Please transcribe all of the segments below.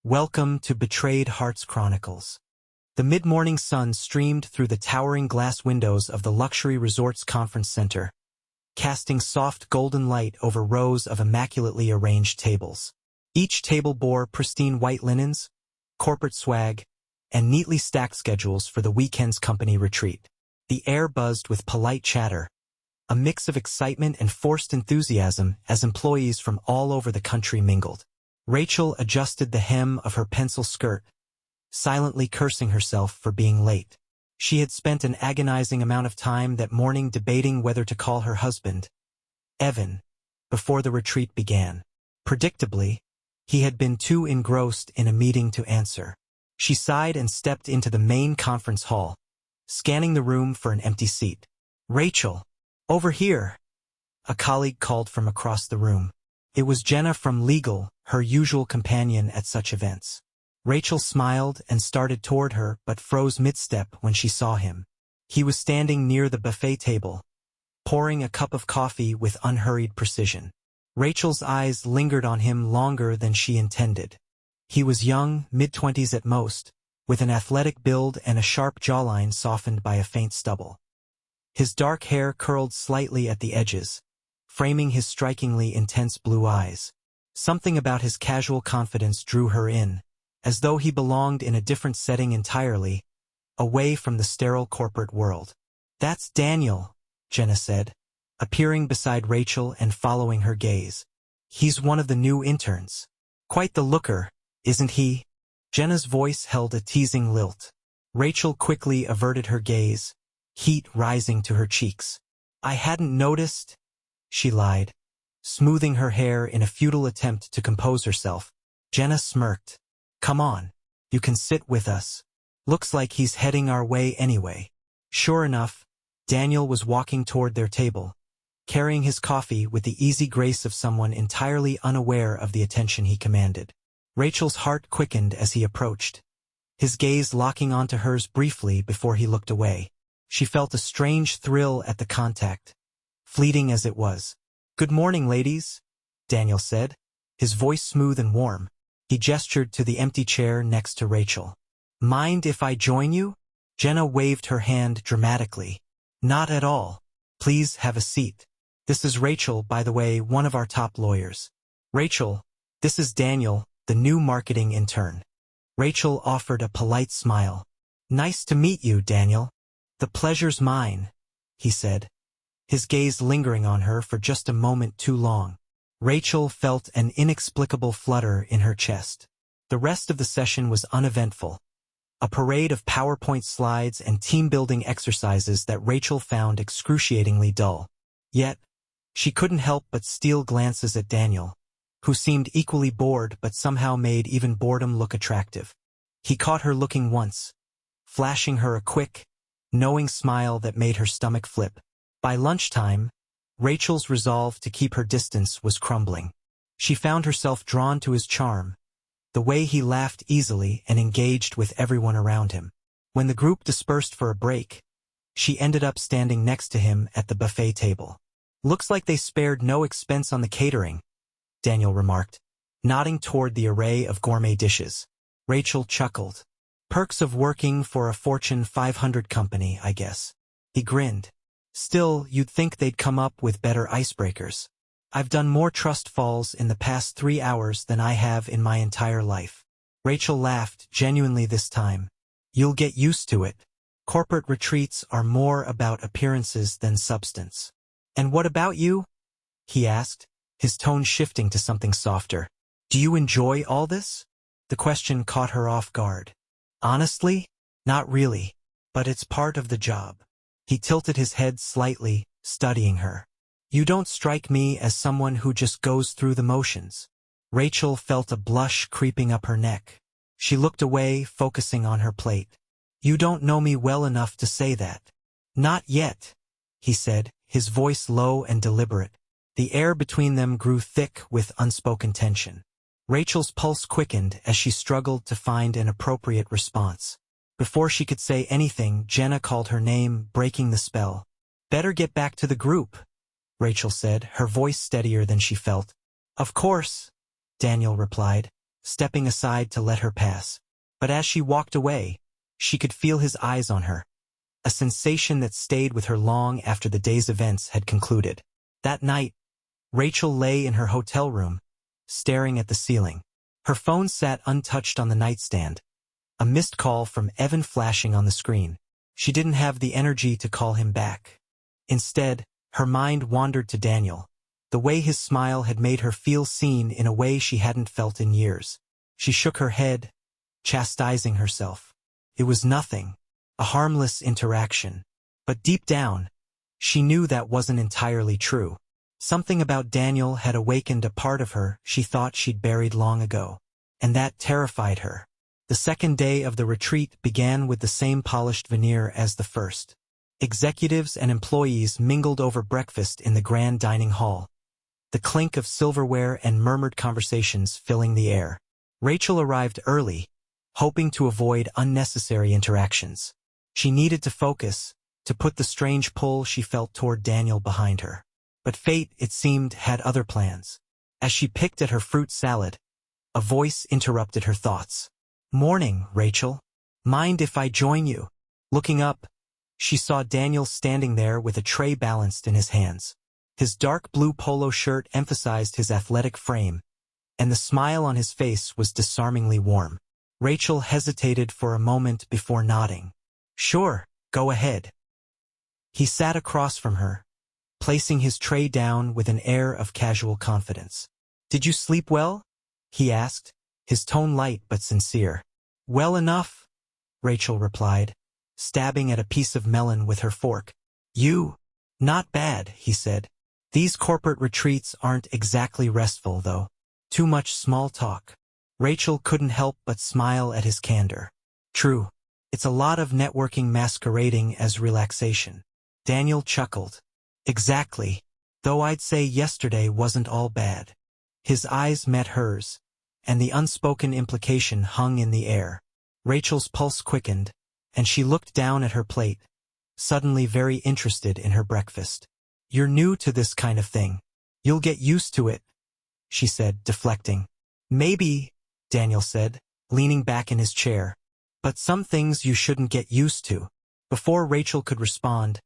Welcome to Betrayed Hearts Chronicles. The mid-morning sun streamed through the towering glass windows of the luxury resort's conference center, casting soft golden light over rows of immaculately arranged tables. Each table bore pristine white linens, corporate swag, and neatly stacked schedules for the weekend's company retreat. The air buzzed with polite chatter, a mix of excitement and forced enthusiasm as employees from all over the country mingled. Rachel adjusted the hem of her pencil skirt, silently cursing herself for being late. She had spent an agonizing amount of time that morning debating whether to call her husband, Evan, before the retreat began. Predictably, he had been too engrossed in a meeting to answer. She sighed and stepped into the main conference hall, scanning the room for an empty seat. "Rachel, over here," a colleague called from across the room. It was Jenna from legal, her usual companion at such events. Rachel smiled and started toward her but froze mid-step when she saw him. He was standing near the buffet table, pouring a cup of coffee with unhurried precision. Rachel's eyes lingered on him longer than she intended. He was young, mid-20s at most, with an athletic build and a sharp jawline softened by a faint stubble. His dark hair curled slightly at the edges, framing his strikingly intense blue eyes. Something about his casual confidence drew her in, as though he belonged in a different setting entirely, away from the sterile corporate world. "That's Daniel," Jenna said, appearing beside Rachel and following her gaze. "He's one of the new interns. Quite the looker, isn't he?" Jenna's voice held a teasing lilt. Rachel quickly averted her gaze, heat rising to her cheeks. "I hadn't noticed," she lied, smoothing her hair in a futile attempt to compose herself. Jenna smirked. "Come on, you can sit with us. Looks like he's heading our way anyway." Sure enough, Daniel was walking toward their table, carrying his coffee with the easy grace of someone entirely unaware of the attention he commanded. Rachel's heart quickened as he approached, his gaze locking onto hers briefly before he looked away. She felt a strange thrill at the contact, fleeting as it was. "Good morning, ladies," Daniel said, his voice smooth and warm. He gestured to the empty chair next to Rachel. "Mind if I join you?" Jenna waved her hand dramatically. "Not at all. Please have a seat. This is Rachel, by the way, one of our top lawyers." "Rachel, this is Daniel, the new marketing intern." Rachel offered a polite smile. "Nice to meet you, Daniel." "The pleasure's mine," he said, his gaze lingering on her for just a moment too long. Rachel felt an inexplicable flutter in her chest. The rest of the session was uneventful, a parade of PowerPoint slides and team-building exercises that Rachel found excruciatingly dull. Yet, she couldn't help but steal glances at Daniel, who seemed equally bored but somehow made even boredom look attractive. He caught her looking once, flashing her a quick, knowing smile that made her stomach flip. By lunchtime, Rachel's resolve to keep her distance was crumbling. She found herself drawn to his charm, the way he laughed easily and engaged with everyone around him. When the group dispersed for a break, she ended up standing next to him at the buffet table. "Looks like they spared no expense on the catering," Daniel remarked, nodding toward the array of gourmet dishes. Rachel chuckled. "Perks of working for a Fortune 500 company, I guess." He grinned. "Still, you'd think they'd come up with better icebreakers. I've done more trust falls in the past 3 hours than I have in my entire life." Rachel laughed, genuinely this time. "You'll get used to it. Corporate retreats are more about appearances than substance." "And what about you?" he asked, his tone shifting to something softer. "Do you enjoy all this?" The question caught her off guard. "Honestly, not really. But it's part of the job." He tilted his head slightly, studying her. "You don't strike me as someone who just goes through the motions." Rachel felt a blush creeping up her neck. She looked away, focusing on her plate. "You don't know me well enough to say that." "Not yet," he said, his voice low and deliberate. The air between them grew thick with unspoken tension. Rachel's pulse quickened as she struggled to find an appropriate response. Before she could say anything, Jenna called her name, breaking the spell. "Better get back to the group," Rachel said, her voice steadier than she felt. "Of course," Daniel replied, stepping aside to let her pass. But as she walked away, she could feel his eyes on her, a sensation that stayed with her long after the day's events had concluded. That night, Rachel lay in her hotel room, staring at the ceiling. Her phone sat untouched on the nightstand, a missed call from Evan flashing on the screen. She didn't have the energy to call him back. Instead, her mind wandered to Daniel. The way his smile had made her feel seen in a way she hadn't felt in years. She shook her head, chastising herself. It was nothing, a harmless interaction. But deep down, she knew that wasn't entirely true. Something about Daniel had awakened a part of her she thought she'd buried long ago. And that terrified her. The second day of the retreat began with the same polished veneer as the first. Executives and employees mingled over breakfast in the grand dining hall, the clink of silverware and murmured conversations filling the air. Rachel arrived early, hoping to avoid unnecessary interactions. She needed to focus, to put the strange pull she felt toward Daniel behind her. But fate, it seemed, had other plans. As she picked at her fruit salad, a voice interrupted her thoughts. "Morning, Rachel. Mind if I join you?" Looking up, she saw Daniel standing there with a tray balanced in his hands. His dark blue polo shirt emphasized his athletic frame, and the smile on his face was disarmingly warm. Rachel hesitated for a moment before nodding. "Sure, go ahead." He sat across from her, placing his tray down with an air of casual confidence. "Did you sleep well?" he asked, his tone light but sincere. "Well enough," Rachel replied, stabbing at a piece of melon with her fork. "You?" "Not bad," he said. "These corporate retreats aren't exactly restful, though. Too much small talk." Rachel couldn't help but smile at his candor. "True. It's a lot of networking masquerading as relaxation." Daniel chuckled. "Exactly. Though I'd say yesterday wasn't all bad." His eyes met hers, and the unspoken implication hung in the air. Rachel's pulse quickened, and she looked down at her plate, suddenly very interested in her breakfast. "You're new to this kind of thing. You'll get used to it," she said, deflecting. "Maybe," Daniel said, leaning back in his chair. "But some things you shouldn't get used to." Before Rachel could respond,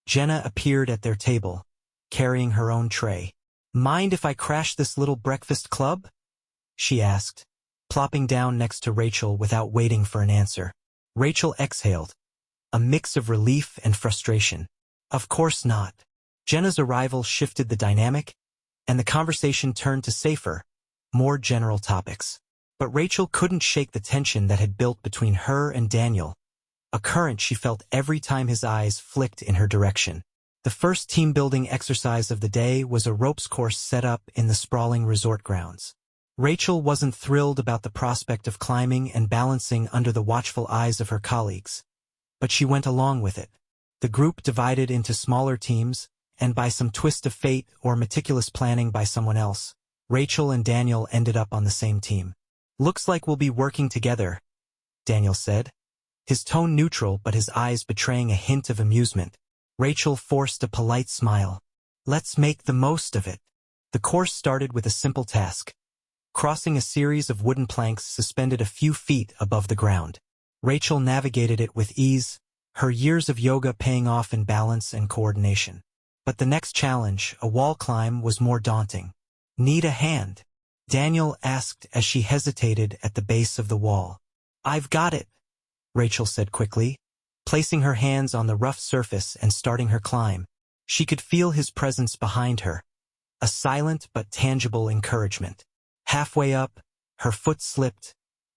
Jenna appeared at their table, carrying her own tray. "Mind if I crash this little breakfast club?" she asked, plopping down next to Rachel without waiting for an answer. Rachel exhaled, a mix of relief and frustration. "Of course not." Jenna's arrival shifted the dynamic, and the conversation turned to safer, more general topics. But Rachel couldn't shake the tension that had built between her and Daniel, a current she felt every time his eyes flicked in her direction. The first team-building exercise of the day was a ropes course set up in the sprawling resort grounds. Rachel wasn't thrilled about the prospect of climbing and balancing under the watchful eyes of her colleagues, but she went along with it. The group divided into smaller teams, and by some twist of fate or meticulous planning by someone else, Rachel and Daniel ended up on the same team. "Looks like we'll be working together," Daniel said, his tone neutral but his eyes betraying a hint of amusement. Rachel forced a polite smile. "Let's make the most of it." The course started with a simple task: crossing a series of wooden planks suspended a few feet above the ground. Rachel navigated it with ease, her years of yoga paying off in balance and coordination. But the next challenge, a wall climb, was more daunting. "Need a hand?" Daniel asked as she hesitated at the base of the wall. "I've got it," Rachel said quickly, placing her hands on the rough surface and starting her climb. She could feel his presence behind her, a silent but tangible encouragement. Halfway up, her foot slipped,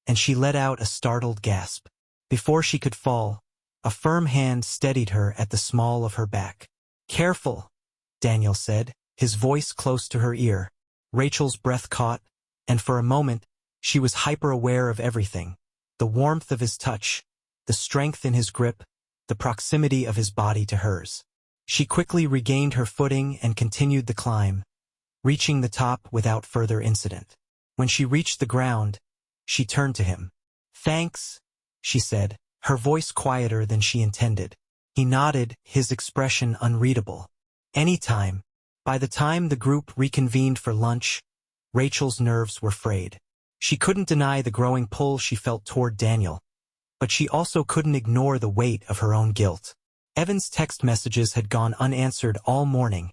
and she let out a startled gasp. Before she could fall, a firm hand steadied her at the small of her back. "Careful," Daniel said, his voice close to her ear. Rachel's breath caught, and for a moment, she was hyper-aware of everything: the warmth of his touch, the strength in his grip, the proximity of his body to hers. She quickly regained her footing and continued the climb, reaching the top without further incident. When she reached the ground, she turned to him. "Thanks," she said, her voice quieter than she intended. He nodded, his expression unreadable. "Anytime." By the time the group reconvened for lunch, Rachel's nerves were frayed. She couldn't deny the growing pull she felt toward Daniel, but she also couldn't ignore the weight of her own guilt. Evan's text messages had gone unanswered all morning,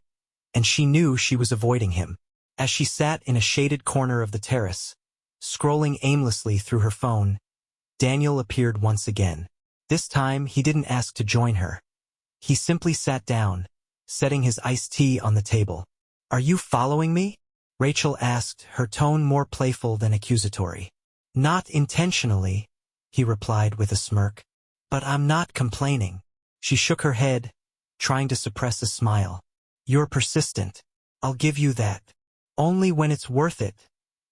and she knew she was avoiding him. As she sat in a shaded corner of the terrace, scrolling aimlessly through her phone, Daniel appeared once again. This time, he didn't ask to join her. He simply sat down, setting his iced tea on the table. "Are you following me?" Rachel asked, her tone more playful than accusatory. "Not intentionally," he replied with a smirk. "But I'm not complaining." She shook her head, trying to suppress a smile. "You're persistent. I'll give you that. Only when it's worth it,"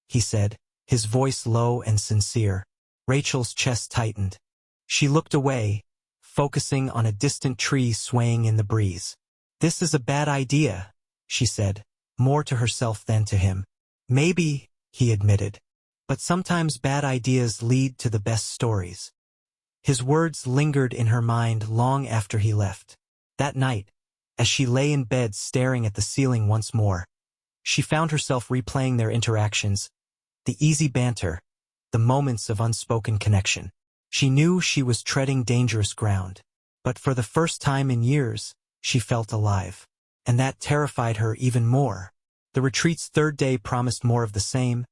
he said, his voice low and sincere. Rachel's chest tightened. She looked away, focusing on a distant tree swaying in the breeze. "This is a bad idea," she said, more to herself than to him. "Maybe," he admitted, "but sometimes bad ideas lead to the best stories." His words lingered in her mind long after he left. That night, as she lay in bed staring at the ceiling once more, she found herself replaying their interactions, the easy banter, the moments of unspoken connection. She knew she was treading dangerous ground, but for the first time in years, she felt alive. And that terrified her even more. The retreat's third day promised more of the same: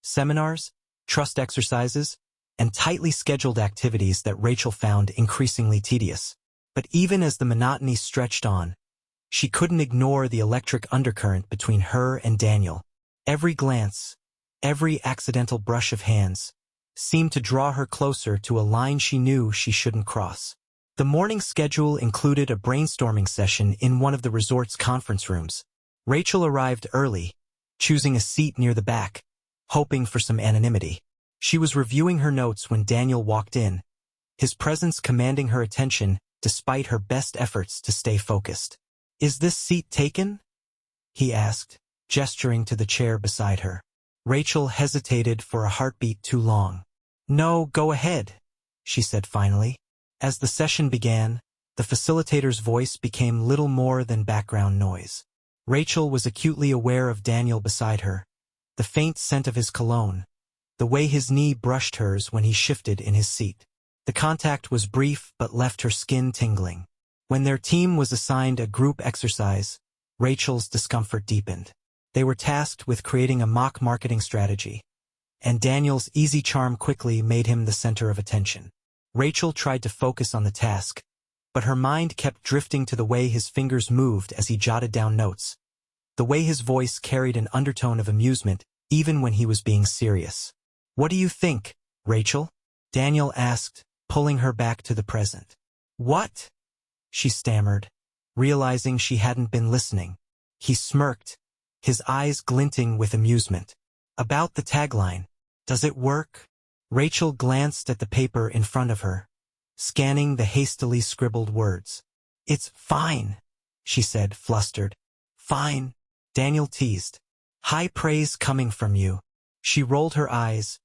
seminars, trust exercises, and tightly scheduled activities that Rachel found increasingly tedious. But even as the monotony stretched on, she couldn't ignore the electric undercurrent between her and Daniel. Every glance, every accidental brush of hands, seemed to draw her closer to a line she knew she shouldn't cross. The morning schedule included a brainstorming session in one of the resort's conference rooms. Rachel arrived early, choosing a seat near the back, hoping for some anonymity. She was reviewing her notes when Daniel walked in, his presence commanding her attention despite her best efforts to stay focused. "Is this seat taken?" he asked, gesturing to the chair beside her. Rachel hesitated for a heartbeat too long. "No, go ahead," she said finally. As the session began, the facilitator's voice became little more than background noise. Rachel was acutely aware of Daniel beside her, the faint scent of his cologne, the way his knee brushed hers when he shifted in his seat. The contact was brief but left her skin tingling. When their team was assigned a group exercise, Rachel's discomfort deepened. They were tasked with creating a mock marketing strategy, and Daniel's easy charm quickly made him the center of attention. Rachel tried to focus on the task, but her mind kept drifting to the way his fingers moved as he jotted down notes, the way his voice carried an undertone of amusement even when he was being serious. "What do you think, Rachel?" Daniel asked, pulling her back to the present. "What?" she stammered, realizing she hadn't been listening. He smirked, his eyes glinting with amusement. "About the tagline. Does it work?" Rachel glanced at the paper in front of her, scanning the hastily scribbled words. "It's fine," she said, flustered. "Fine," Daniel teased. "High praise coming from you." She rolled her eyes,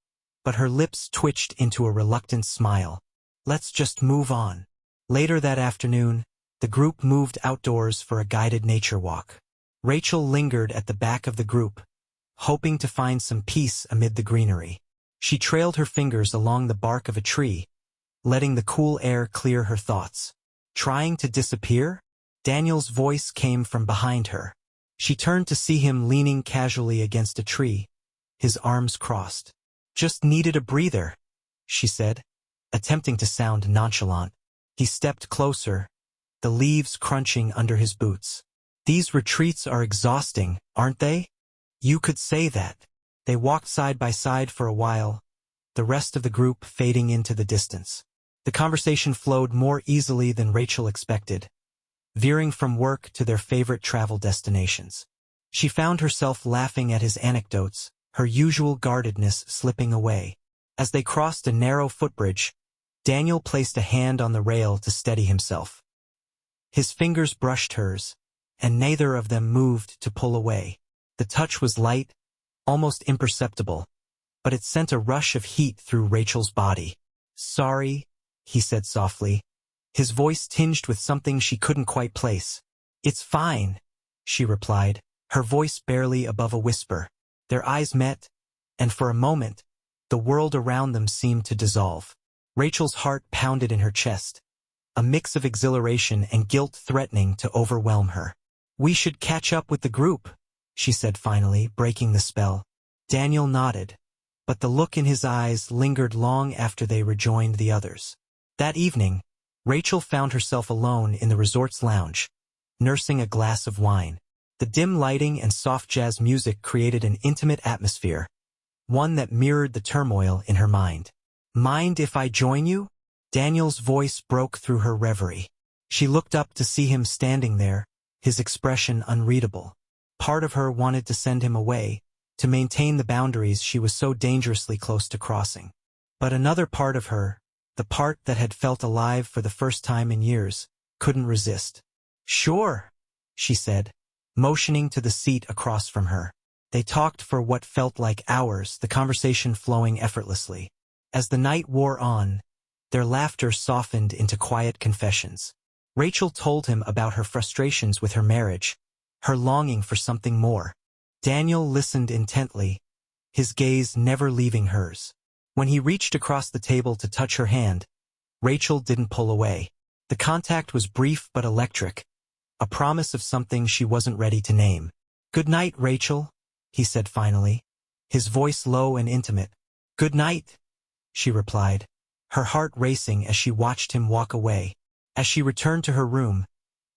but her lips twitched into a reluctant smile. "Let's just move on." Later that afternoon, the group moved outdoors for a guided nature walk. Rachel lingered at the back of the group, hoping to find some peace amid the greenery. She trailed her fingers along the bark of a tree, letting the cool air clear her thoughts. "Trying to disappear?" Daniel's voice came from behind her. She turned to see him leaning casually against a tree, his arms crossed. "Just needed a breather," she said, attempting to sound nonchalant. He stepped closer, the leaves crunching under his boots. "These retreats are exhausting, aren't they?" "You could say that." They walked side by side for a while, the rest of the group fading into the distance. The conversation flowed more easily than Rachel expected, veering from work to their favorite travel destinations. She found herself laughing at his anecdotes, her usual guardedness slipping away. As they crossed a narrow footbridge, Daniel placed a hand on the rail to steady himself. His fingers brushed hers, and neither of them moved to pull away. The touch was light, almost imperceptible, but it sent a rush of heat through Rachel's body. "Sorry," he said softly, his voice tinged with something she couldn't quite place. "It's fine," she replied, her voice barely above a whisper. Their eyes met, and for a moment, The world around them seemed to dissolve. Rachel's heart pounded in her chest, a mix of exhilaration and guilt threatening to overwhelm her. "We should catch up with the group," she said finally, breaking the spell. Daniel nodded, but the look in his eyes lingered long after they rejoined the others. That evening, Rachel found herself alone in the resort's lounge, nursing a glass of wine. The dim lighting and soft jazz music created an intimate atmosphere, one that mirrored the turmoil in her mind. "Mind if I join you?" Daniel's voice broke through her reverie. She looked up to see him standing there, his expression unreadable. Part of her wanted to send him away, to maintain the boundaries she was so dangerously close to crossing. But another part of her, the part that had felt alive for the first time in years, couldn't resist. "Sure," she said, motioning to the seat across from her. They talked for what felt like hours, the conversation flowing effortlessly. As the night wore on, their laughter softened into quiet confessions. Rachel told him about her frustrations with her marriage, her longing for something more. Daniel listened intently, his gaze never leaving hers. When he reached across the table to touch her hand, Rachel didn't pull away. The contact was brief but electric, a promise of something she wasn't ready to name. "Good night, Rachel," he said finally, his voice low and intimate. "Good night," she replied, her heart racing as she watched him walk away. As she returned to her room,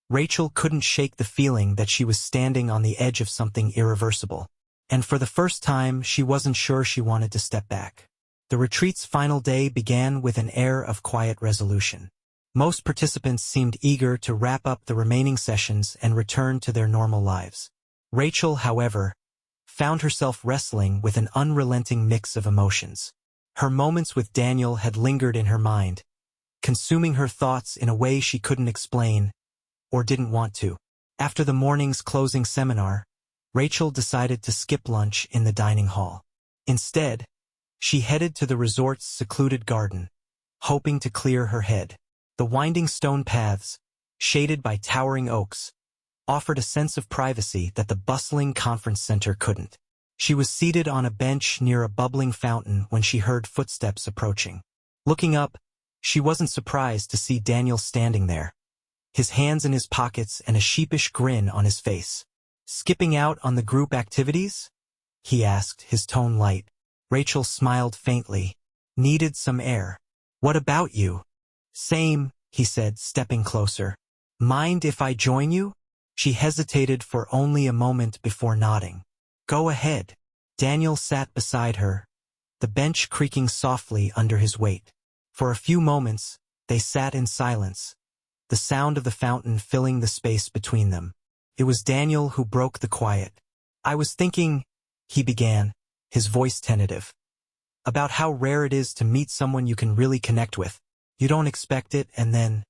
Rachel couldn't shake the feeling that she was standing on the edge of something irreversible. And for the first time, she wasn't sure she wanted to step back. The retreat's final day began with an air of quiet resolution. Most participants seemed eager to wrap up the remaining sessions and return to their normal lives. Rachel, however, found herself wrestling with an unrelenting mix of emotions. Her moments with Daniel had lingered in her mind, consuming her thoughts in a way she couldn't explain or didn't want to. After the morning's closing seminar, Rachel decided to skip lunch in the dining hall. Instead, she headed to the resort's secluded garden, hoping to clear her head. The winding stone paths, shaded by towering oaks, offered a sense of privacy that the bustling conference center couldn't. She was seated on a bench near a bubbling fountain when she heard footsteps approaching. Looking up, she wasn't surprised to see Daniel standing there, his hands in his pockets and a sheepish grin on his face. "Skipping out on the group activities?" he asked, his tone light. Rachel smiled faintly. "Needed some air." "What about you?" "Same," he said, stepping closer. "Mind if I join you?" She hesitated for only a moment before nodding. "Go ahead." Daniel sat beside her, the bench creaking softly under his weight. For a few moments, they sat in silence, the sound of the fountain filling the space between them. It was Daniel who broke the quiet. "I was thinking," he began, his voice tentative, "about how rare it is to meet someone you can really connect with. You don't expect it, and then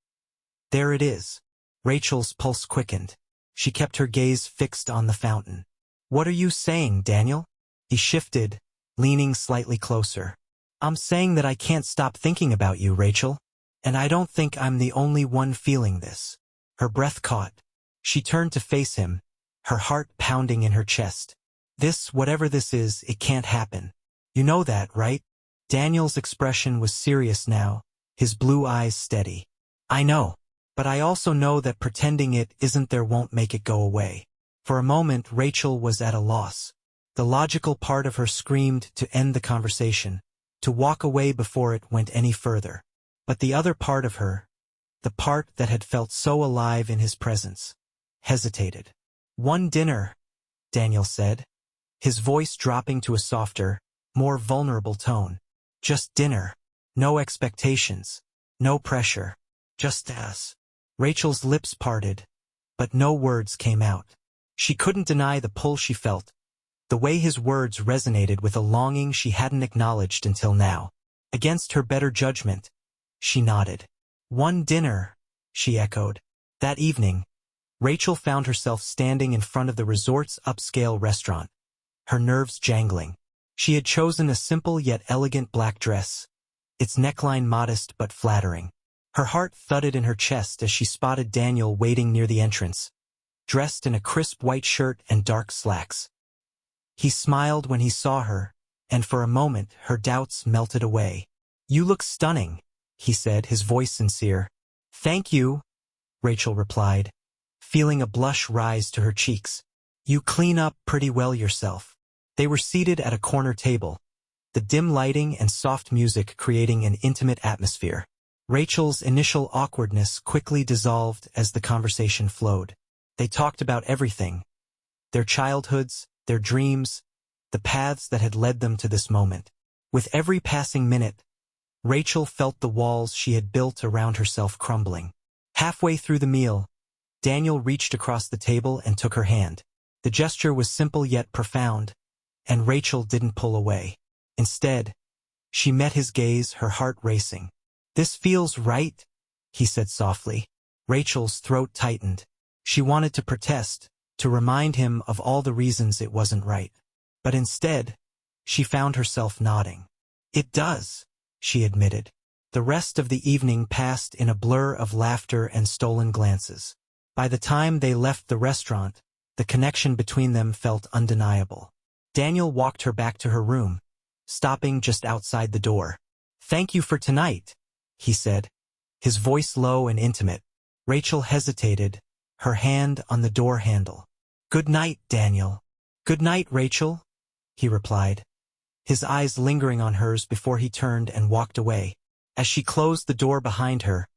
there it is." Rachel's pulse quickened. She kept her gaze fixed on the fountain. "What are you saying, Daniel?" He shifted, leaning slightly closer. "I'm saying that I can't stop thinking about you, Rachel. And I don't think I'm the only one feeling this." Her breath caught. She turned to face him, her heart pounding in her chest. Whatever this is, it can't happen. You know that, right?" Daniel's expression was serious now, his blue eyes steady. "I know. But I also know that pretending it isn't there won't make it go away." For a moment, Rachel was at a loss. The logical part of her screamed to end the conversation, to walk away before it went any further. But the other part of her, the part that had felt so alive in his presence, hesitated. "One dinner," Daniel said, his voice dropping to a softer, more vulnerable tone. "Just dinner. No expectations. No pressure. Just us." Rachel's lips parted, but no words came out. She couldn't deny the pull she felt, the way his words resonated with a longing she hadn't acknowledged until now. Against her better judgment, she nodded. "One dinner," she echoed. That evening, Rachel found herself standing in front of the resort's upscale restaurant, her nerves jangling. She had chosen a simple yet elegant black dress, its neckline modest but flattering. Her heart thudded in her chest as she spotted Daniel waiting near the entrance, dressed in a crisp white shirt and dark slacks. He smiled when he saw her, and for a moment her doubts melted away. "You look stunning," he said, his voice sincere. "Thank you," Rachel replied, feeling a blush rise to her cheeks. "You clean up pretty well yourself." They were seated at a corner table, the dim lighting and soft music creating an intimate atmosphere. Rachel's initial awkwardness quickly dissolved as the conversation flowed. They talked about everything: their childhoods, their dreams, the paths that had led them to this moment. With every passing minute, Rachel felt the walls she had built around herself crumbling. Halfway through the meal, Daniel reached across the table and took her hand. The gesture was simple yet profound, and Rachel didn't pull away. Instead, she met his gaze, her heart racing. "This feels right," he said softly. Rachel's throat tightened. She wanted to protest, to remind him of all the reasons it wasn't right. But instead, she found herself nodding. "It does," she admitted. The rest of the evening passed in a blur of laughter and stolen glances. By the time they left the restaurant, the connection between them felt undeniable. Daniel walked her back to her room, stopping just outside the door. "Thank you for tonight," he said, his voice low and intimate. Rachel hesitated, her hand on the door handle. "Good night, Daniel." "Good night, Rachel," he replied, his eyes lingering on hers before he turned and walked away. As she closed the door behind her,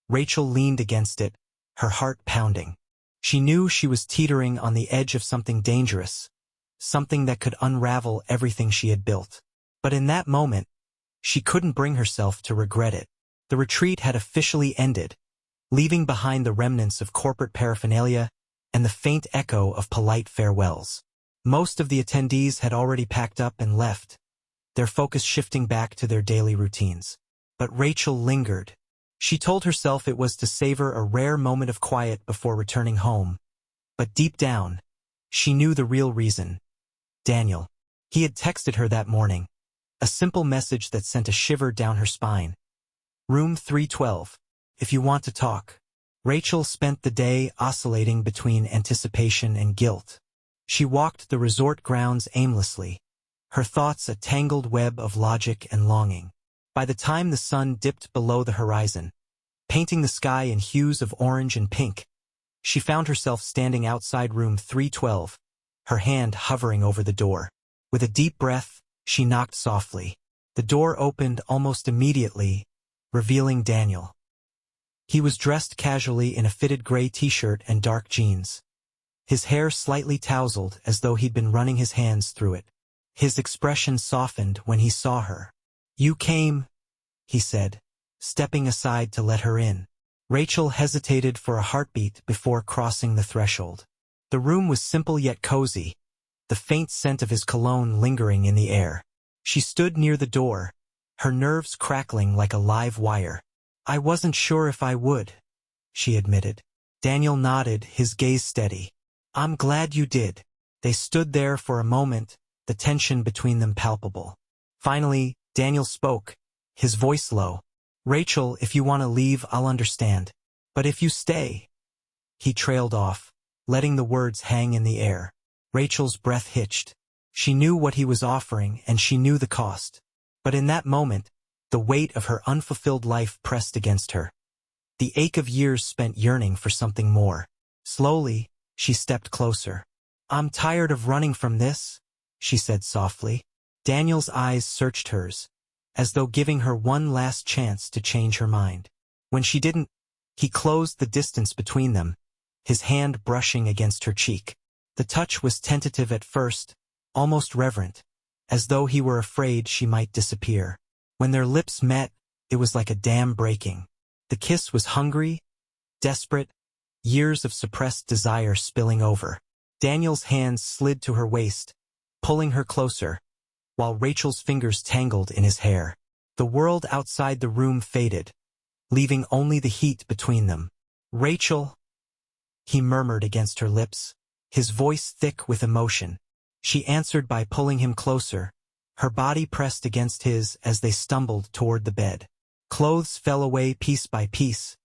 Rachel leaned against it, her heart pounding. She knew she was teetering on the edge of something dangerous, something that could unravel everything she had built. But in that moment, she couldn't bring herself to regret it. The retreat had officially ended, leaving behind the remnants of corporate paraphernalia and the faint echo of polite farewells. Most of the attendees had already packed up and left, their focus shifting back to their daily routines. But Rachel lingered. She told herself it was to savor a rare moment of quiet before returning home. But deep down, she knew the real reason. Daniel. He had texted her that morning, a simple message that sent a shiver down her spine. "Room 312, if you want to talk." Rachel spent the day oscillating between anticipation and guilt. She walked the resort grounds aimlessly, her thoughts a tangled web of logic and longing. By the time the sun dipped below the horizon, painting the sky in hues of orange and pink, she found herself standing outside room 312, her hand hovering over the door. With a deep breath, she knocked softly. The door opened almost immediately, revealing Daniel. He was dressed casually in a fitted gray t-shirt and dark jeans, his hair slightly tousled as though he'd been running his hands through it. His expression softened when he saw her. "You came," he said, stepping aside to let her in. Rachel hesitated for a heartbeat before crossing the threshold. The room was simple yet cozy, the faint scent of his cologne lingering in the air. She stood near the door, her nerves crackling like a live wire. "I wasn't sure if I would," she admitted. Daniel nodded, his gaze steady. "I'm glad you did." They stood there for a moment, the tension between them palpable. Finally, Daniel spoke, his voice low. "Rachel, if you want to leave, I'll understand. But if you stay—" He trailed off, letting the words hang in the air. Rachel's breath hitched. She knew what he was offering, and she knew the cost. But in that moment, the weight of her unfulfilled life pressed against her. The ache of years spent yearning for something more. Slowly, she stepped closer. "I'm tired of running from this," she said softly. Daniel's eyes searched hers, as though giving her one last chance to change her mind. When she didn't, he closed the distance between them, his hand brushing against her cheek. The touch was tentative at first, almost reverent, as though he were afraid she might disappear. When their lips met, it was like a dam breaking. The kiss was hungry, desperate, years of suppressed desire spilling over. Daniel's hands slid to her waist, pulling her closer, while Rachel's fingers tangled in his hair. The world outside the room faded, leaving only the heat between them. "Rachel," he murmured against her lips, his voice thick with emotion. She answered by pulling him closer, her body pressed against his as they stumbled toward the bed. Clothes fell away piece by piece,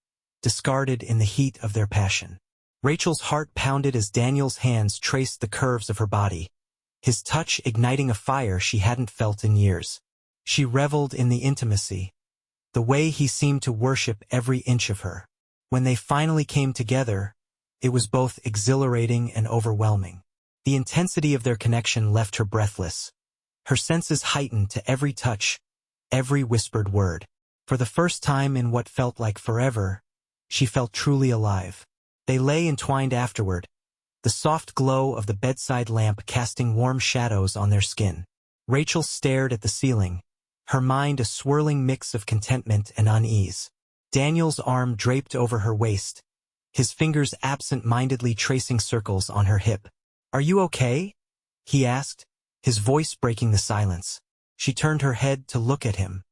discarded in the heat of their passion. Rachel's heart pounded as Daniel's hands traced the curves of her body, his touch igniting a fire she hadn't felt in years. She reveled in the intimacy, the way he seemed to worship every inch of her. When they finally came together, it was both exhilarating and overwhelming. The intensity of their connection left her breathless, her senses heightened to every touch, every whispered word. For the first time in what felt like forever, she felt truly alive. They lay entwined afterward, the soft glow of the bedside lamp casting warm shadows on their skin. Rachel stared at the ceiling, her mind a swirling mix of contentment and unease. Daniel's arm draped over her waist, his fingers absent-mindedly tracing circles on her hip. "Are you okay?" he asked, his voice breaking the silence. She turned her head to look at him.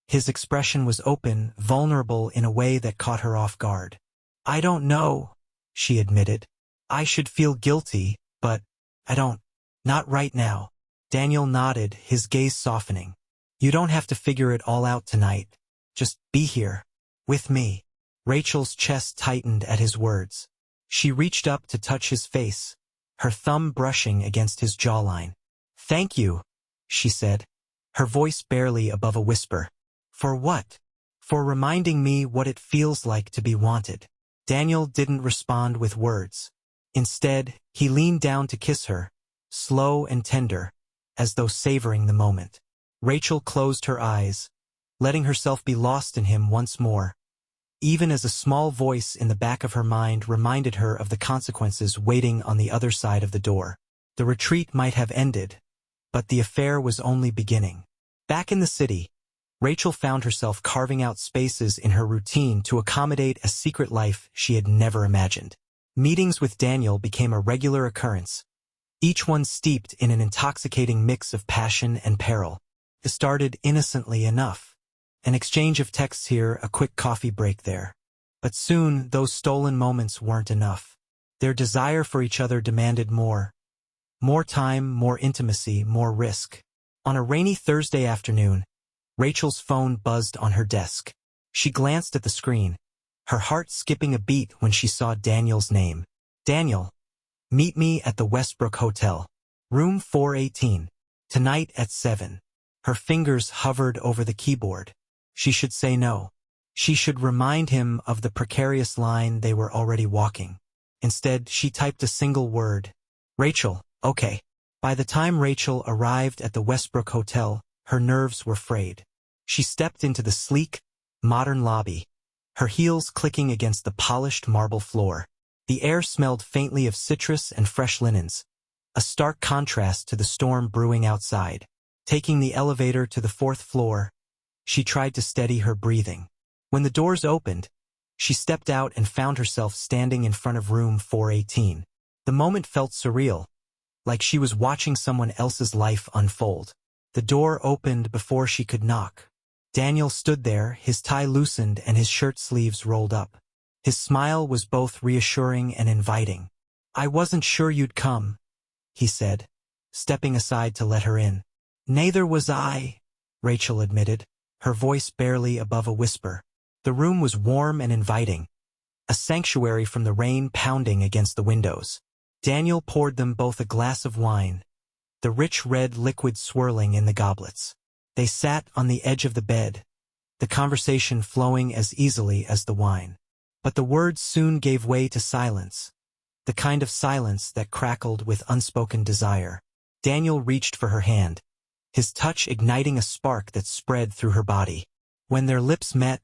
His expression was open, vulnerable in a way that caught her off guard. "I don't know," she admitted. "I should feel guilty, but I don't. Not right now." Daniel nodded, his gaze softening. "You don't have to figure it all out tonight. Just be here. With me." Rachel's chest tightened at his words. She reached up to touch his face, her thumb brushing against his jawline. "Thank you," she said, her voice barely above a whisper. "For what?" "For reminding me what it feels like to be wanted." Daniel didn't respond with words. Instead, he leaned down to kiss her, slow and tender, as though savoring the moment. Rachel closed her eyes, letting herself be lost in him once more, even as a small voice in the back of her mind reminded her of the consequences waiting on the other side of the door. The retreat might have ended, but the affair was only beginning. Back in the city, Rachel found herself carving out spaces in her routine to accommodate a secret life she had never imagined. Meetings with Daniel became a regular occurrence, each one steeped in an intoxicating mix of passion and peril. It started innocently enough, an exchange of texts here, a quick coffee break there. But soon, those stolen moments weren't enough. Their desire for each other demanded more. More time, more intimacy, more risk. On a rainy Thursday afternoon, Rachel's phone buzzed on her desk. She glanced at the screen, her heart skipping a beat when she saw Daniel's name. "Daniel, meet me at the Westbrook Hotel. Room 418. Tonight at 7. Her fingers hovered over the keyboard. She should say no. She should remind him of the precarious line they were already walking. Instead, she typed a single word. "Rachel, okay." By the time Rachel arrived at the Westbrook Hotel, her nerves were frayed. She stepped into the sleek, modern lobby, her heels clicking against the polished marble floor. The air smelled faintly of citrus and fresh linens, a stark contrast to the storm brewing outside. Taking the elevator to the 4th floor, she tried to steady her breathing. When the doors opened, she stepped out and found herself standing in front of room 418. The moment felt surreal, like she was watching someone else's life unfold. The door opened before she could knock. Daniel stood there, his tie loosened and his shirt sleeves rolled up. His smile was both reassuring and inviting. "I wasn't sure you'd come," he said, stepping aside to let her in. "Neither was I," Rachel admitted, her voice barely above a whisper. The room was warm and inviting, a sanctuary from the rain pounding against the windows. Daniel poured them both a glass of wine, the rich red liquid swirling in the goblets. They sat on the edge of the bed, the conversation flowing as easily as the wine. But the words soon gave way to silence, the kind of silence that crackled with unspoken desire. Daniel reached for her hand, his touch igniting a spark that spread through her body. When their lips met,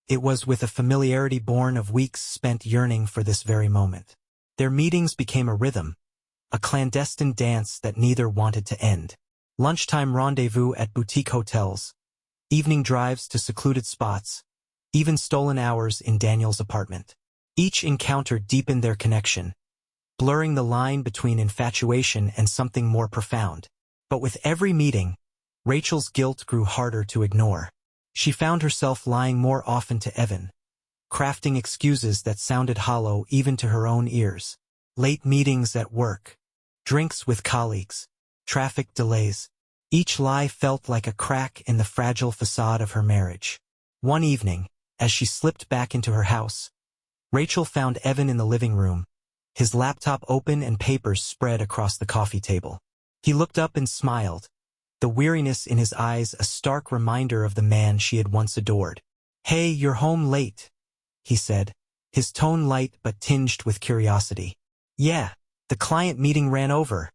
it was with a familiarity born of weeks spent yearning for this very moment. Their meetings became a rhythm, a clandestine dance that neither wanted to end. Lunchtime rendezvous at boutique hotels, evening drives to secluded spots, even stolen hours in Daniel's apartment. Each encounter deepened their connection, blurring the line between infatuation and something more profound. But with every meeting, Rachel's guilt grew harder to ignore. She found herself lying more often to Evan, crafting excuses that sounded hollow even to her own ears. Late meetings at work, drinks with colleagues, traffic delays. Each lie felt like a crack in the fragile facade of her marriage. One evening, as she slipped back into her house, Rachel found Evan in the living room, his laptop open and papers spread across the coffee table. He looked up and smiled, the weariness in his eyes a stark reminder of the man she had once adored. "Hey, you're home late," he said, his tone light but tinged with curiosity. "Yeah, the client meeting ran over,"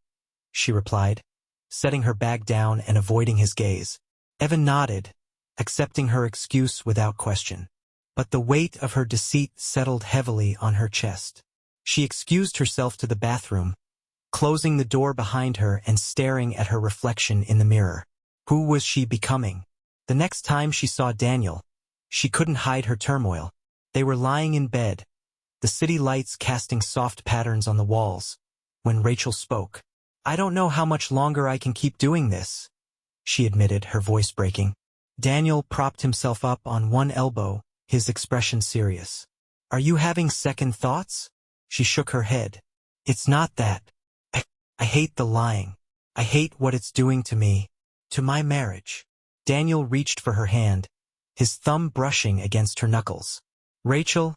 she replied, setting her bag down and avoiding his gaze. Evan nodded, accepting her excuse without question. But the weight of her deceit settled heavily on her chest. She excused herself to the bathroom, closing the door behind her and staring at her reflection in the mirror. Who was she becoming? The next time she saw Daniel, she couldn't hide her turmoil. They were lying in bed, the city lights casting soft patterns on the walls, when Rachel spoke. "I don't know how much longer I can keep doing this," she admitted, her voice breaking. Daniel propped himself up on one elbow, his expression serious. "Are you having second thoughts?" She shook her head. "It's not that. I hate the lying. I hate what it's doing to me, to my marriage." Daniel reached for her hand, his thumb brushing against her knuckles. "Rachel,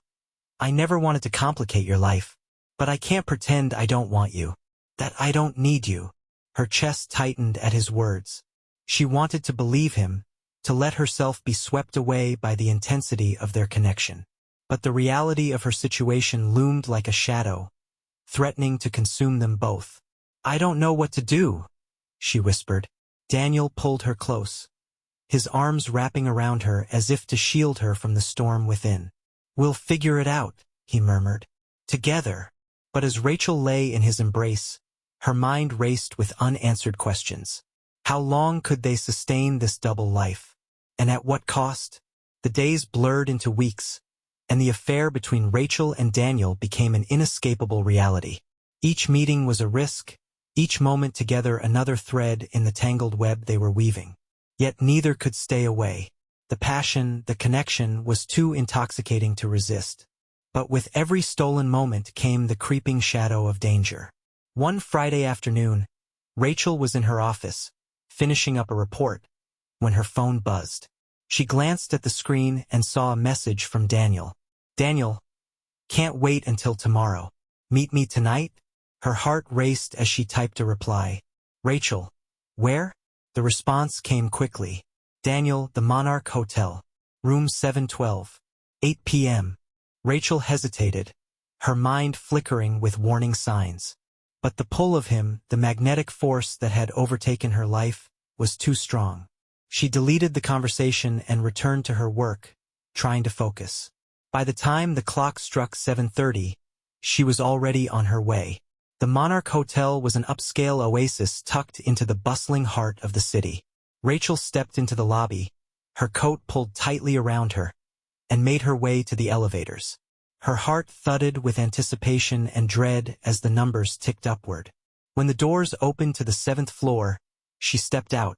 I never wanted to complicate your life, but I can't pretend I don't want you, that I don't need you." Her chest tightened at his words. She wanted to believe him, to let herself be swept away by the intensity of their connection. But the reality of her situation loomed like a shadow, threatening to consume them both. "I don't know what to do," she whispered. Daniel pulled her close, his arms wrapping around her as if to shield her from the storm within. "We'll figure it out," he murmured. "Together." But as Rachel lay in his embrace, her mind raced with unanswered questions. How long could they sustain this double life? And at what cost? The days blurred into weeks, and the affair between Rachel and Daniel became an inescapable reality. Each meeting was a risk, each moment together another thread in the tangled web they were weaving. Yet neither could stay away. The passion, the connection, was too intoxicating to resist. But with every stolen moment came the creeping shadow of danger. One Friday afternoon, Rachel was in her office, finishing up a report, when her phone buzzed. She glanced at the screen and saw a message from Daniel. "Daniel, can't wait until tomorrow. Meet me tonight?" Her heart raced as she typed a reply. "Rachel, where?" The response came quickly. "Daniel, the Monarch Hotel. Room 712. 8 p.m. Rachel hesitated, her mind flickering with warning signs. But the pull of him, the magnetic force that had overtaken her life, was too strong. She deleted the conversation and returned to her work, trying to focus. By the time the clock struck 7:30, she was already on her way. The Monarch Hotel was an upscale oasis tucked into the bustling heart of the city. Rachel stepped into the lobby, her coat pulled tightly around her, and made her way to the elevators. Her heart thudded with anticipation and dread as the numbers ticked upward. When the doors opened to the 7th floor, she stepped out,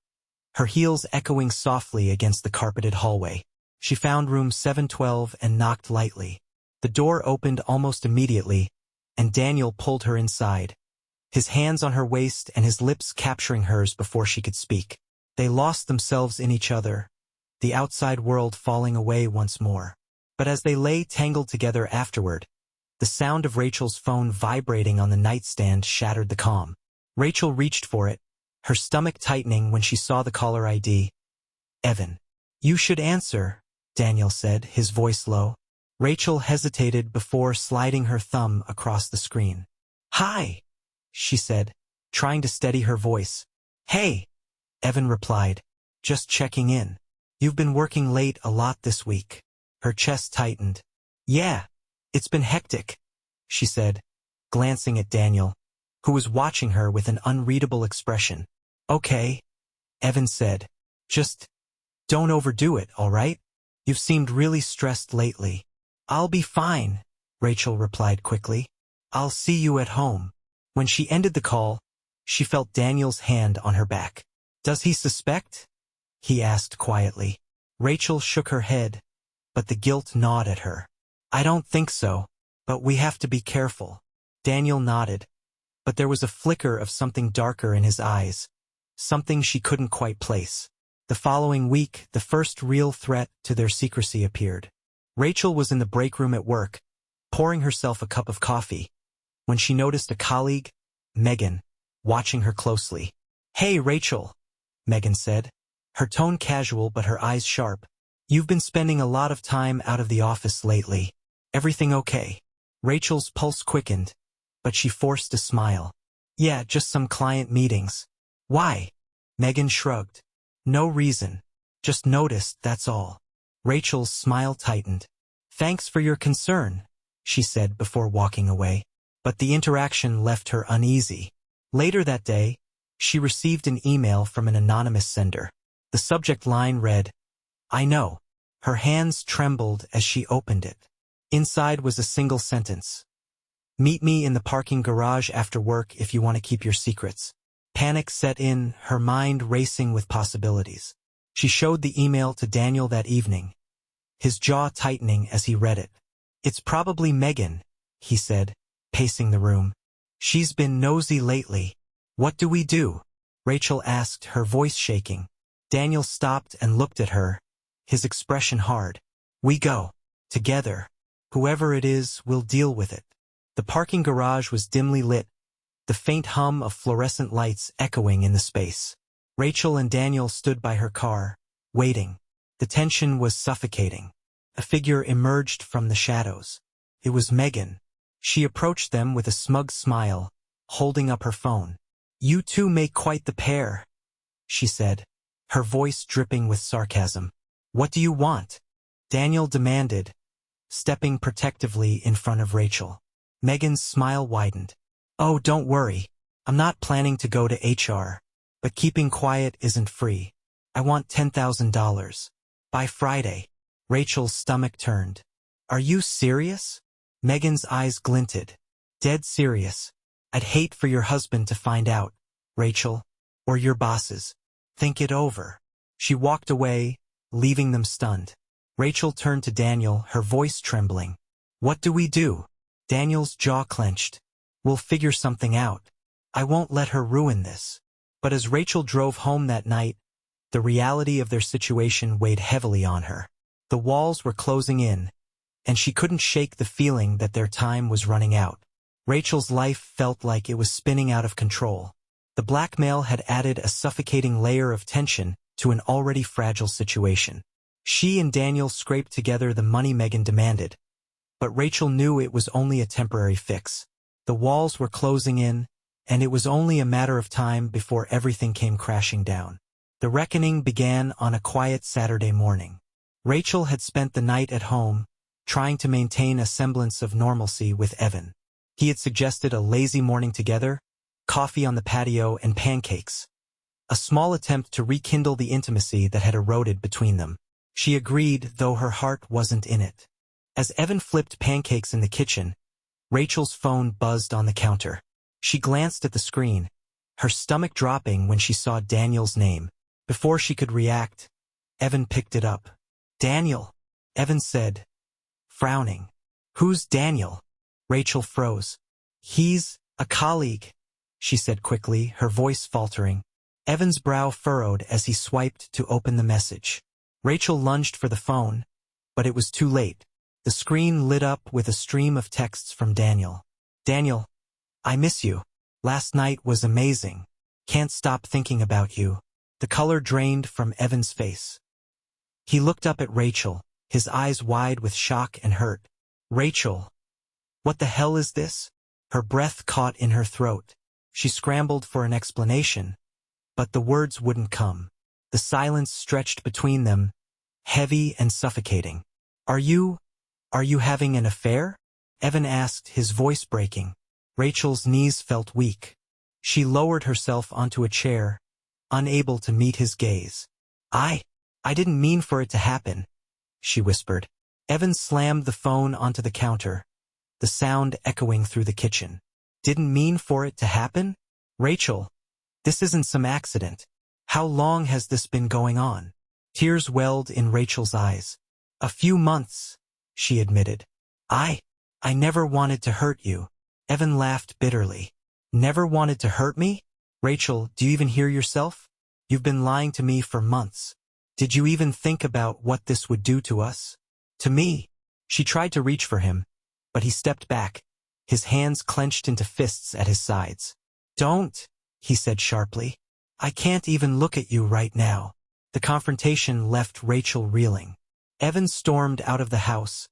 her heels echoing softly against the carpeted hallway. She found room 712 and knocked lightly. The door opened almost immediately, and Daniel pulled her inside, his hands on her waist and his lips capturing hers before she could speak. They lost themselves in each other, the outside world falling away once more. But as they lay tangled together afterward, the sound of Rachel's phone vibrating on the nightstand shattered the calm. Rachel reached for it, her stomach tightening when she saw the caller ID. "Evan." "You should answer," Daniel said, his voice low. Rachel hesitated before sliding her thumb across the screen. "Hi," she said, trying to steady her voice. "Hey," Evan replied, "just checking in. You've been working late a lot this week." Her chest tightened. "Yeah, it's been hectic," she said, glancing at Daniel, who was watching her with an unreadable expression. "Okay," Evan said. "Just don't overdo it, all right? You've seemed really stressed lately." "I'll be fine," Rachel replied quickly. "I'll see you at home." When she ended the call, she felt Daniel's hand on her back. "Does he suspect?" he asked quietly. Rachel shook her head, but the guilt gnawed at her. "I don't think so, but we have to be careful." Daniel nodded, but there was a flicker of something darker in his eyes, something she couldn't quite place. The following week, the first real threat to their secrecy appeared. Rachel was in the break room at work, pouring herself a cup of coffee, when she noticed a colleague, Megan, watching her closely. Hey, Rachel, Megan said, her tone casual but her eyes sharp. You've been spending a lot of time out of the office lately. Everything okay? Rachel's pulse quickened, but she forced a smile. Yeah, just some client meetings. Why? Megan shrugged. No reason. Just noticed, that's all. Rachel's smile tightened. Thanks for your concern, she said before walking away. But the interaction left her uneasy. Later that day, she received an email from an anonymous sender. The subject line read, I know. Her hands trembled as she opened it. Inside was a single sentence. Meet me in the parking garage after work if you want to keep your secrets. Panic set in, her mind racing with possibilities. She showed the email to Daniel that evening, his jaw tightening as he read it. It's probably Megan, he said, pacing the room. She's been nosy lately. What do we do? Rachel asked, her voice shaking. Daniel stopped and looked at her, his expression hard. We go. Together. Whoever it is, we'll deal with it. The parking garage was dimly lit, the faint hum of fluorescent lights echoing in the space. Rachel and Daniel stood by her car, waiting. The tension was suffocating. A figure emerged from the shadows. It was Megan. She approached them with a smug smile, holding up her phone. You two make quite the pair, she said, her voice dripping with sarcasm. What do you want? Daniel demanded, stepping protectively in front of Rachel. Megan's smile widened. Oh, don't worry. I'm not planning to go to HR. But keeping quiet isn't free. I want $10,000. By Friday. Rachel's stomach turned. Are you serious? Megan's eyes glinted. Dead serious. I'd hate for your husband to find out, Rachel. Or your bosses. Think it over. She walked away, leaving them stunned. Rachel turned to Daniel, her voice trembling. What do we do? Daniel's jaw clenched. We'll figure something out. I won't let her ruin this. But as Rachel drove home that night, the reality of their situation weighed heavily on her. The walls were closing in, and she couldn't shake the feeling that their time was running out. Rachel's life felt like it was spinning out of control. The blackmail had added a suffocating layer of tension to an already fragile situation. She and Daniel scraped together the money Megan demanded, but Rachel knew it was only a temporary fix. The walls were closing in, and it was only a matter of time before everything came crashing down. The reckoning began on a quiet Saturday morning. Rachel had spent the night at home, trying to maintain a semblance of normalcy with Evan. He had suggested a lazy morning together, coffee on the patio and pancakes. A small attempt to rekindle the intimacy that had eroded between them. She agreed, though her heart wasn't in it. As Evan flipped pancakes in the kitchen, Rachel's phone buzzed on the counter. She glanced at the screen, her stomach dropping when she saw Daniel's name. Before she could react, Evan picked it up. Daniel, Evan said, frowning. Who's Daniel? Rachel froze. He's a colleague, she said quickly, her voice faltering. Evan's brow furrowed as he swiped to open the message. Rachel lunged for the phone, but it was too late. The screen lit up with a stream of texts from Daniel. Daniel, I miss you. Last night was amazing. Can't stop thinking about you. The color drained from Evan's face. He looked up at Rachel, his eyes wide with shock and hurt. Rachel, what the hell is this? Her breath caught in her throat. She scrambled for an explanation, but the words wouldn't come. The silence stretched between them, heavy and suffocating. Are you having an affair? Evan asked, his voice breaking. Rachel's knees felt weak. She lowered herself onto a chair, unable to meet his gaze. I didn't mean for it to happen, she whispered. Evan slammed the phone onto the counter, the sound echoing through the kitchen. Didn't mean for it to happen? Rachel, this isn't some accident. How long has this been going on? Tears welled in Rachel's eyes. A few months, she admitted. I never wanted to hurt you. Evan laughed bitterly. Never wanted to hurt me? Rachel, do you even hear yourself? You've been lying to me for months. Did you even think about what this would do to us? To me? She tried to reach for him, but he stepped back, his hands clenched into fists at his sides. Don't, he said sharply. I can't even look at you right now. The confrontation left Rachel reeling. Evan stormed out of the house,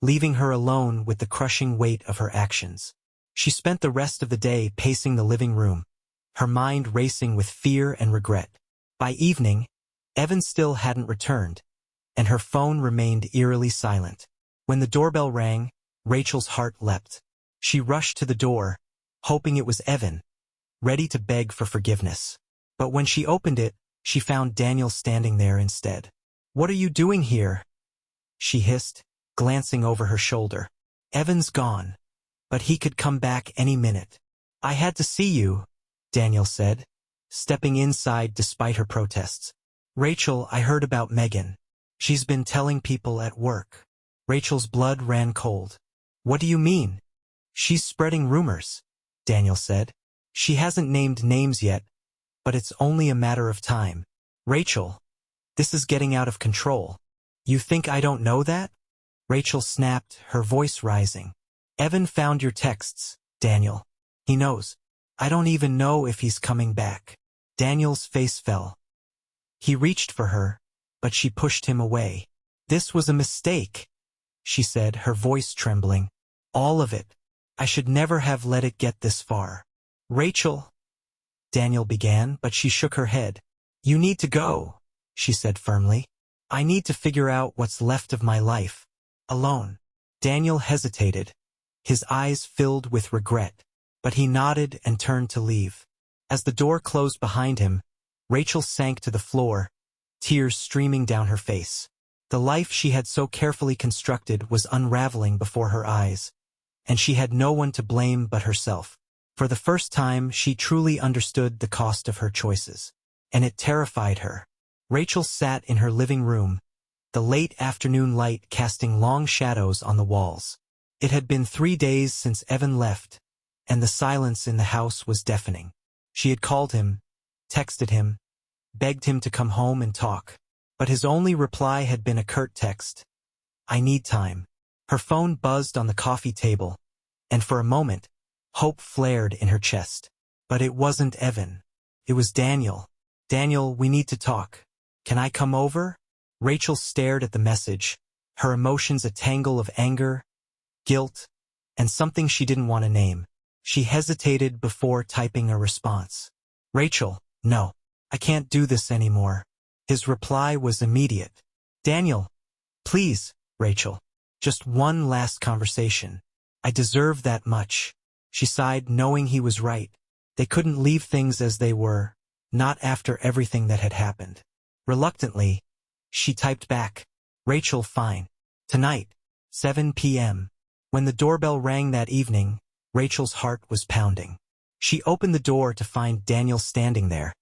leaving her alone with the crushing weight of her actions. She spent the rest of the day pacing the living room, her mind racing with fear and regret. By evening, Evan still hadn't returned, and her phone remained eerily silent. When the doorbell rang, Rachel's heart leapt. She rushed to the door, hoping it was Evan, ready to beg for forgiveness. But when she opened it, she found Daniel standing there instead. "What are you doing here?" she hissed, glancing over her shoulder. "Evan's gone, but he could come back any minute." "I had to see you," Daniel said, stepping inside despite her protests. "Rachel, I heard about Megan. She's been telling people at work." Rachel's blood ran cold. "What do you mean?" "She's spreading rumors," Daniel said. "She hasn't named names yet, but it's only a matter of time." "Rachel, this is getting out of control. You think I don't know that?" Rachel snapped, her voice rising. "Evan found your texts, Daniel. He knows. I don't even know if he's coming back." Daniel's face fell. He reached for her, but she pushed him away. "This was a mistake," she said, her voice trembling. "All of it. I should never have let it get this far." "Rachel," Daniel began, but she shook her head. "You need to go," she said firmly. "I need to figure out what's left of my life. Alone." Daniel hesitated, his eyes filled with regret, but he nodded and turned to leave. As the door closed behind him, Rachel sank to the floor, tears streaming down her face. The life she had so carefully constructed was unraveling before her eyes, and she had no one to blame but herself. For the first time, she truly understood the cost of her choices, and it terrified her. Rachel sat in her living room, the late afternoon light casting long shadows on the walls. It had been 3 days since Evan left, and the silence in the house was deafening. She had called him, texted him, begged him to come home and talk, but his only reply had been a curt text. "I need time." Her phone buzzed on the coffee table, and for a moment, hope flared in her chest. But it wasn't Evan. It was Daniel. "Daniel, we need to talk. Can I come over?" Rachel stared at the message, her emotions a tangle of anger, guilt, and something she didn't want to name. She hesitated before typing a response. "Rachel, no, I can't do this anymore." His reply was immediate. "Daniel, please, Rachel, just one last conversation. I deserve that much." She sighed, knowing he was right. They couldn't leave things as they were, not after everything that had happened. Reluctantly, she typed back, "Rachel, fine. Tonight, 7 p.m. When the doorbell rang that evening, Rachel's heart was pounding. She opened the door to find Daniel standing there,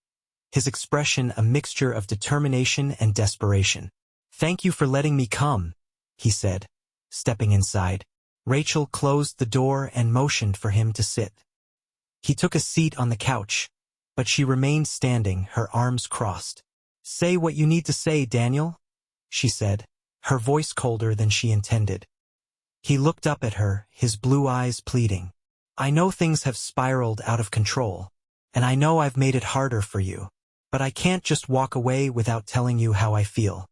his expression a mixture of determination and desperation. "Thank you for letting me come," he said, stepping inside. Rachel closed the door and motioned for him to sit. He took a seat on the couch, but she remained standing, her arms crossed. "Say what you need to say, Daniel," she said, her voice colder than she intended. He looked up at her, his blue eyes pleading. "I know things have spiraled out of control, and I know I've made it harder for you, but I can't just walk away without telling you how I feel."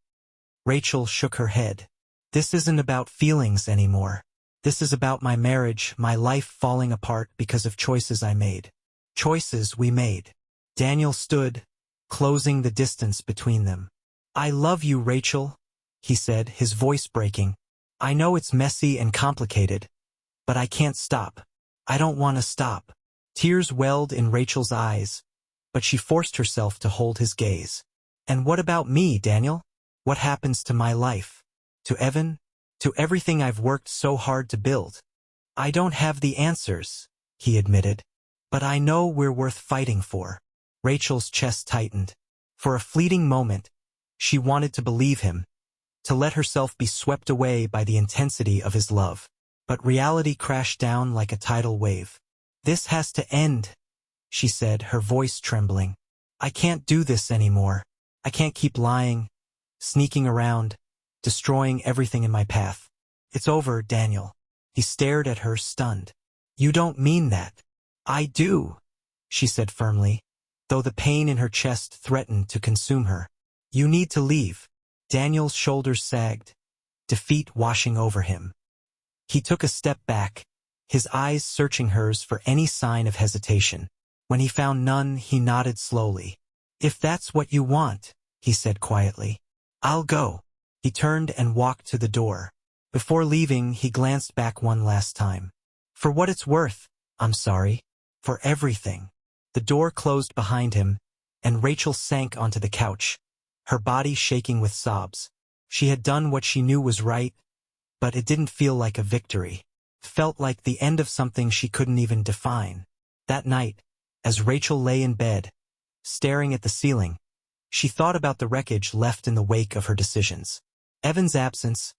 Rachel shook her head. "This isn't about feelings anymore. This is about my marriage, my life falling apart because of choices I made. Choices we made." Daniel stood, closing the distance between them. "I love you, Rachel," he said, his voice breaking. "I know it's messy and complicated, but I can't stop. I don't want to stop." Tears welled in Rachel's eyes, but she forced herself to hold his gaze. "And what about me, Daniel? What happens to my life? To Evan? To everything I've worked so hard to build?" "I don't have the answers," he admitted, "but I know we're worth fighting for." Rachel's chest tightened. For a fleeting moment, she wanted to believe him, to let herself be swept away by the intensity of his love. But reality crashed down like a tidal wave. "This has to end," she said, her voice trembling. "I can't do this anymore. I can't keep lying, sneaking around, destroying everything in my path. It's over, Daniel." He stared at her, stunned. "You don't mean that." "I do," she said firmly. though the pain in her chest threatened to consume her. "You need to leave." Daniel's shoulders sagged, defeat washing over him. He took a step back, his eyes searching hers for any sign of hesitation. When he found none, he nodded slowly. "If that's what you want," he said quietly, "I'll go." He turned and walked to the door. Before leaving, he glanced back one last time. "For what it's worth, I'm sorry. For everything." The door closed behind him, and Rachel sank onto the couch, her body shaking with sobs. She had done what she knew was right, but it didn't feel like a victory. It felt like the end of something she couldn't even define. That night, as Rachel lay in bed, staring at the ceiling, she thought about the wreckage left in the wake of her decisions. Evan's absence,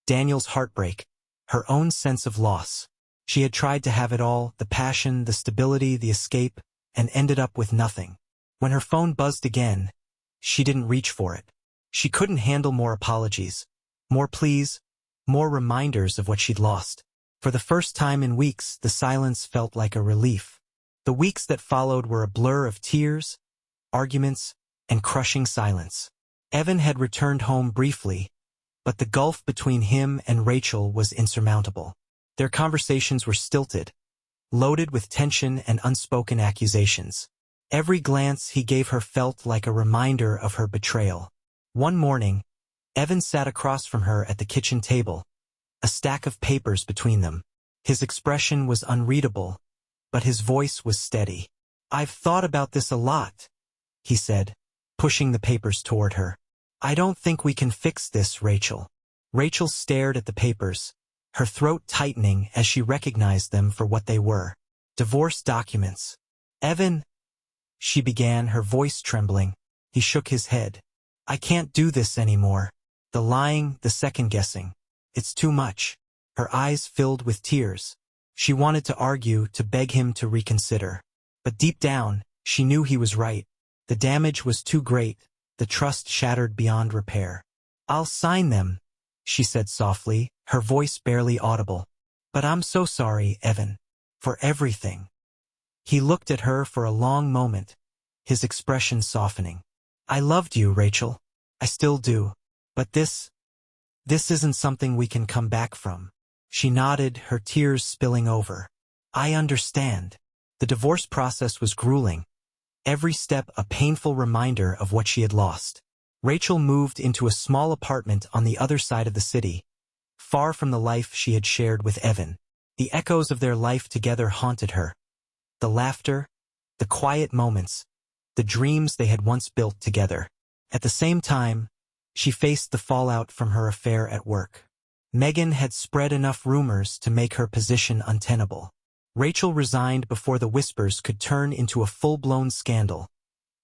Daniel's heartbreak, her own sense of loss. She had tried to have it all, the passion, the stability, the escape, and ended up with nothing. When her phone buzzed again, she didn't reach for it. She couldn't handle more apologies, more pleas, more reminders of what she'd lost. For the first time in weeks, the silence felt like a relief. The weeks that followed were a blur of tears, arguments, and crushing silence. Evan had returned home briefly, but the gulf between him and Rachel was insurmountable. Their conversations were stilted, loaded with tension and unspoken accusations. Every glance he gave her felt like a reminder of her betrayal. One morning, Evan sat across from her at the kitchen table, a stack of papers between them. His expression was unreadable, but his voice was steady. "I've thought about this a lot," he said, pushing the papers toward her. "I don't think we can fix this, Rachel." Rachel stared at the papers, her throat tightening as she recognized them for what they were. Divorce documents. "Evan," she began, her voice trembling. He shook his head. "I can't do this anymore. The lying, the second-guessing. It's too much." Her eyes filled with tears. She wanted to argue, to beg him to reconsider. But deep down, she knew he was right. The damage was too great, the trust shattered beyond repair. "I'll sign them," she said softly, her voice barely audible. "But I'm so sorry, Evan. For everything." He looked at her for a long moment, his expression softening. "I loved you, Rachel. I still do. But this isn't something we can come back from." She nodded, her tears spilling over. "I understand." The divorce process was grueling, every step a painful reminder of what she had lost. Rachel moved into a small apartment on the other side of the city, far from the life she had shared with Evan. The echoes of their life together haunted her. The laughter, the quiet moments, the dreams they had once built together. At the same time, she faced the fallout from her affair at work. Megan had spread enough rumors to make her position untenable. Rachel resigned before the whispers could turn into a full-blown scandal,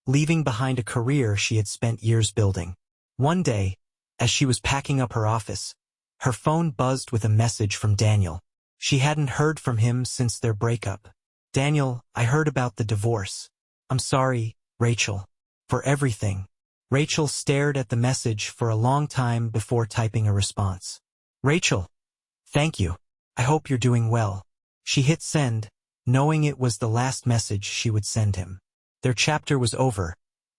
leaving behind a career she had spent years building. One day, as she was packing up her office, her phone buzzed with a message from Daniel. She hadn't heard from him since their breakup. "Daniel, I heard about the divorce. I'm sorry, Rachel. For everything." Rachel stared at the message for a long time before typing a response. "Rachel, thank you. I hope you're doing well." She hit send, knowing it was the last message she would send him. Their chapter was over,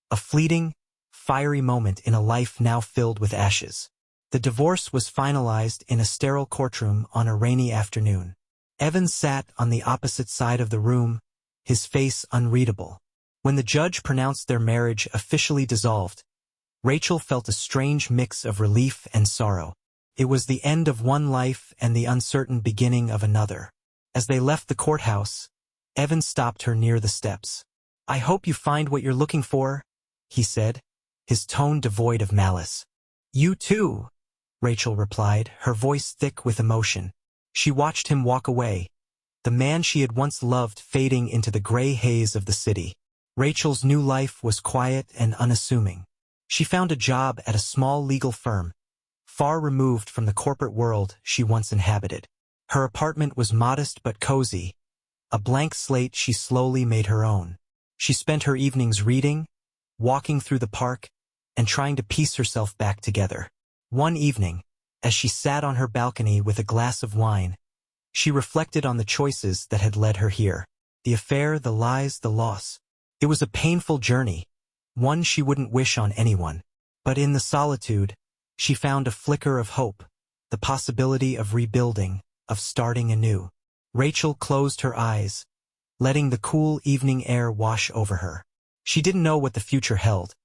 a fleeting, fiery moment in a life now filled with ashes. The divorce was finalized in a sterile courtroom on a rainy afternoon. Evan sat on the opposite side of the room, his face unreadable. When the judge pronounced their marriage officially dissolved, Rachel felt a strange mix of relief and sorrow. It was the end of one life and the uncertain beginning of another. As they left the courthouse, Evan stopped her near the steps. "I hope you find what you're looking for," he said, his tone devoid of malice. "You too," Rachel replied, her voice thick with emotion. She watched him walk away, the man she had once loved fading into the gray haze of the city. Rachel's new life was quiet and unassuming. She found a job at a small legal firm, far removed from the corporate world she once inhabited. Her apartment was modest but cozy, a blank slate she slowly made her own. She spent her evenings reading, walking through the park, and trying to piece herself back together. One evening, as she sat on her balcony with a glass of wine, she reflected on the choices that had led her here. The affair, the lies, the loss. It was a painful journey, one she wouldn't wish on anyone. But in the solitude, she found a flicker of hope, the possibility of rebuilding, of starting anew. Rachel closed her eyes, letting the cool evening air wash over her. She didn't know what the future held,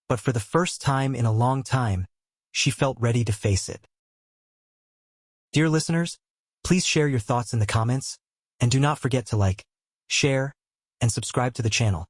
but for the first time in a long time, she felt ready to face it. Dear listeners, please share your thoughts in the comments, and do not forget to like, share, and subscribe to the channel.